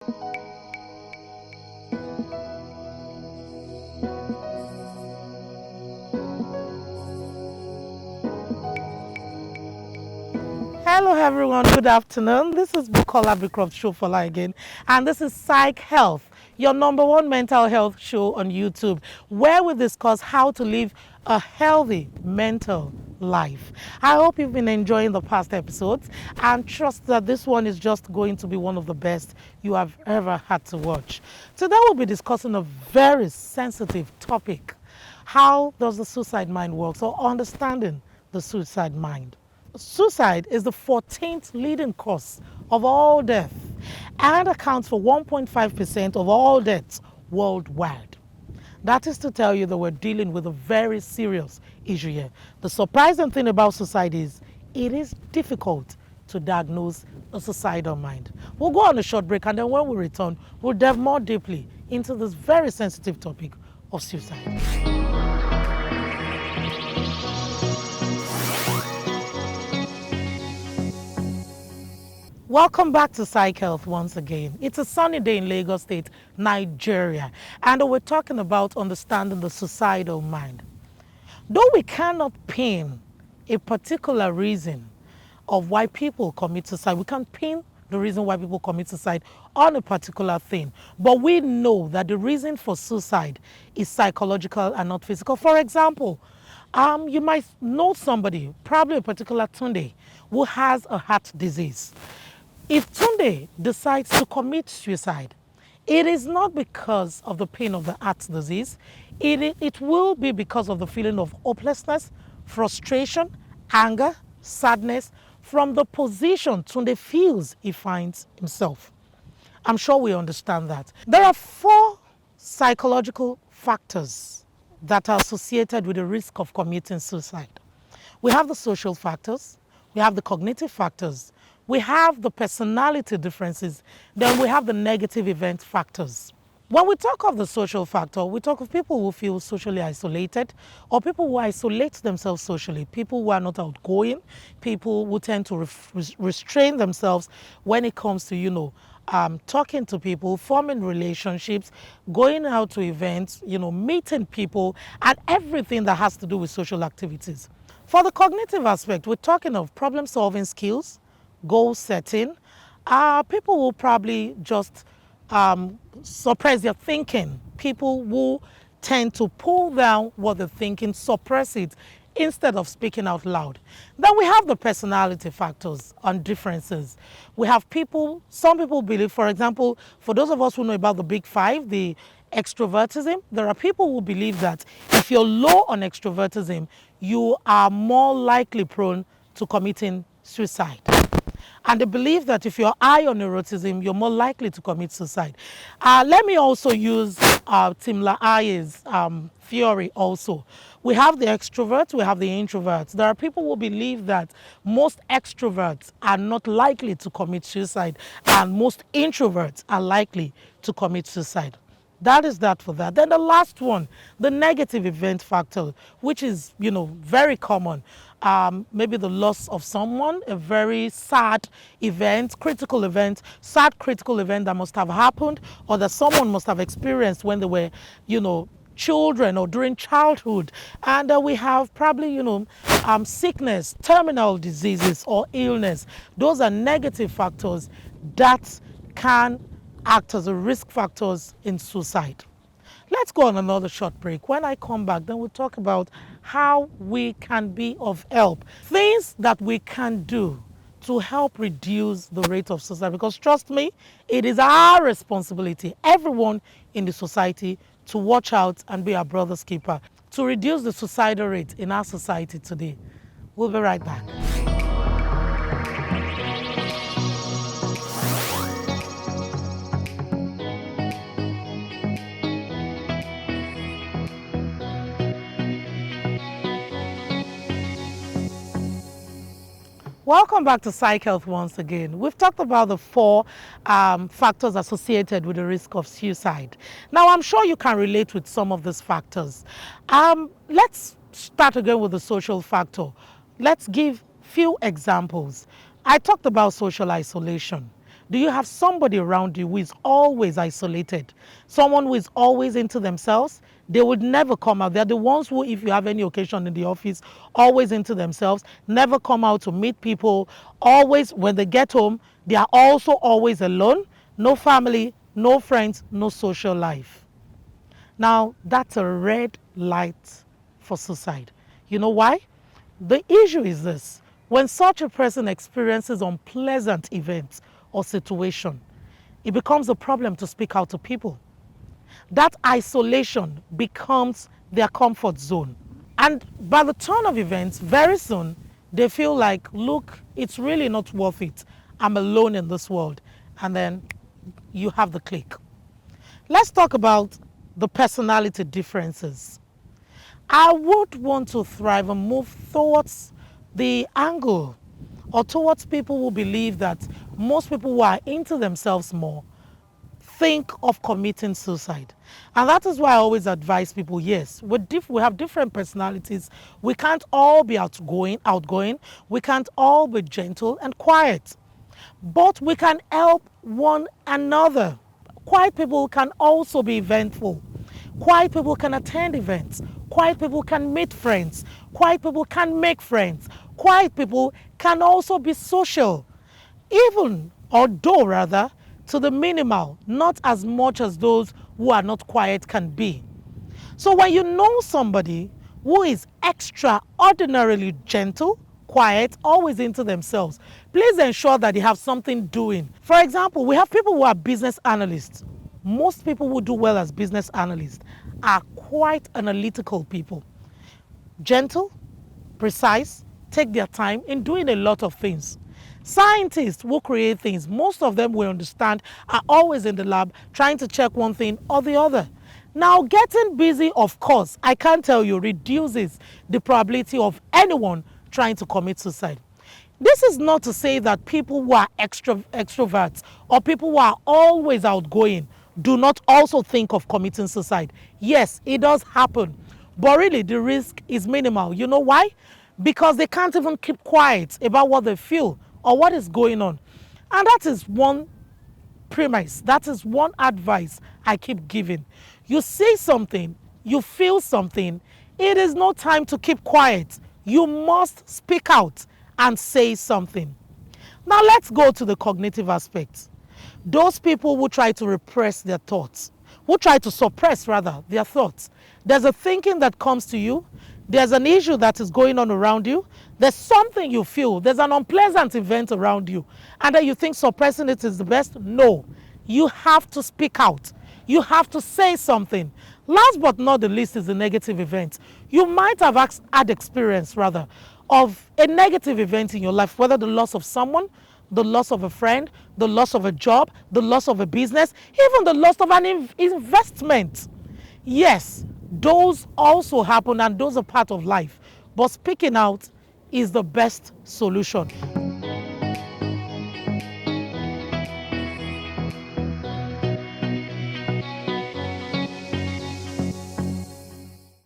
Hello everyone, good afternoon. This is Bukola Bicroft Shofola again, and this is Psych Health, your #1 mental health show on YouTube, where we discuss how to live a healthy mental life. I hope you've been enjoying the past episodes and trust that this one is just going to be one of the best you have ever had to watch. Today we'll be discussing a very sensitive topic. How does the suicide mind work? So understanding the suicide mind. Suicide is the 14th leading cause of all death and accounts for 1.5% of all deaths worldwide. That is to tell you that we're dealing with a very serious issue here. The surprising thing about suicide is it is difficult to diagnose a suicidal mind. We'll go on a short break, and then when we return, we'll delve more deeply into this very sensitive topic of suicide. Welcome back to Psych Health once again. It's a sunny day in Lagos State, Nigeria, and we're talking about understanding the suicidal mind. Though we cannot pin a particular reason of why people commit suicide, we can't pin the reason why people commit suicide on a particular thing, but we know that the reason for suicide is psychological and not physical. For example, you might know somebody, probably a particular Tunde, who has a heart disease. If Tunde decides to commit suicide, it is not because of the pain of the heart disease. It will be because of the feeling of hopelessness, frustration, anger, sadness from the position Tunde feels he finds himself. I'm sure we understand that. There are 4 psychological factors that are associated with the risk of committing suicide. We have the social factors, we have the cognitive factors, we have the personality differences, then we have the negative event factors. When we talk of the social factor, we talk of people who feel socially isolated or people who isolate themselves socially, people who are not outgoing, people who tend to restrain themselves when it comes to, talking to people, forming relationships, going out to events, meeting people, and everything that has to do with social activities. For the cognitive aspect, we're talking of problem-solving skills, goal setting. People will probably just suppress their thinking. People will tend to pull down what they're thinking, suppress it, instead of speaking out loud. Then we have the personality factors and differences. We have some people believe, for example, for those of us who know about the big 5, the extrovertism, there are people who believe that if you're low on extrovertism, you are more likely prone to committing suicide. And they believe that if you're high on neuroticism, you're more likely to commit suicide. Let me also use Tim LaHaye's theory also. We have the extroverts, we have the introverts. There are people who believe that most extroverts are not likely to commit suicide and most introverts are likely to commit suicide. That is that for that. Then the last one, the negative event factor, which is, very common. Maybe the loss of someone, a very sad event, critical event, sad critical event that must have happened or that someone must have experienced when they were, children or during childhood. And we have probably, sickness, terminal diseases or illness. Those are negative factors that can act as a risk factors in suicide. Let's go on another short break. When I come back, then we'll talk about how we can be of help. Things that we can do to help reduce the rate of suicide. Because trust me, it is our responsibility, everyone in the society, to watch out and be our brother's keeper, to reduce the suicidal rate in our society today. We'll be right back. Welcome back to Psych Health once again. We've talked about the 4 factors associated with the risk of suicide. Now, I'm sure you can relate with some of these factors. Let's start again with the social factor. Let's give few examples. I talked about social isolation. Do you have somebody around you who is always isolated? Someone who is always into themselves? They would never come out. They're the ones who, if you have any occasion in the office, always into themselves, never come out to meet people. Always, when they get home, they are also always alone. No family, no friends, no social life. Now, that's a red light for suicide. You know why? The issue is this. When such a person experiences unpleasant events or situation, it becomes a problem to speak out to people. That isolation becomes their comfort zone. And by the turn of events, very soon, they feel like, look, it's really not worth it. I'm alone in this world. And then you have the click. Let's talk about the personality differences. I would want to thrive and move towards the angle or towards people who believe that most people who are into themselves more think of committing suicide. And that is why I always advise people, yes, we have different personalities. We can't all be outgoing. We can't all be gentle and quiet. But we can help one another. Quiet people can also be eventful. Quiet people can attend events. Quiet people can meet friends. Quiet people can make friends. Quiet people can also be social. Even, although rather, to the minimal, not as much as those who are not quiet can be. So when you know somebody who is extraordinarily gentle, quiet, always into themselves, please ensure that they have something doing. For example, we have people who are business analysts. Most people who do well as business analysts are quite analytical people. Gentle, precise, take their time in doing a lot of things. Scientists who create things, most of them will understand, are always in the lab trying to check one thing or the other. Now, getting busy, of course, I can tell you, reduces the probability of anyone trying to commit suicide. This is not to say that people who are extroverts or people who are always outgoing do not also think of committing suicide. Yes, it does happen, but really the risk is minimal. You know why? Because they can't even keep quiet about what they feel or what is going on. And that is one premise, that is one advice I keep giving. You see something, you feel something, it is no time to keep quiet. You must speak out and say something. Now let's go to the cognitive aspects. Those people who try to repress their thoughts, who try to suppress rather their thoughts. There's a thinking that comes to you. There's an issue that is going on around you. There's something you feel. There's an unpleasant event around you. And then you think suppressing it is the best? No. You have to speak out. You have to say something. Last but not the least is the negative event. You might have had experience rather of a negative event in your life, whether the loss of someone, the loss of a friend, the loss of a job, the loss of a business, even the loss of an investment. Yes, those also happen and those are part of life. But speaking out is the best solution.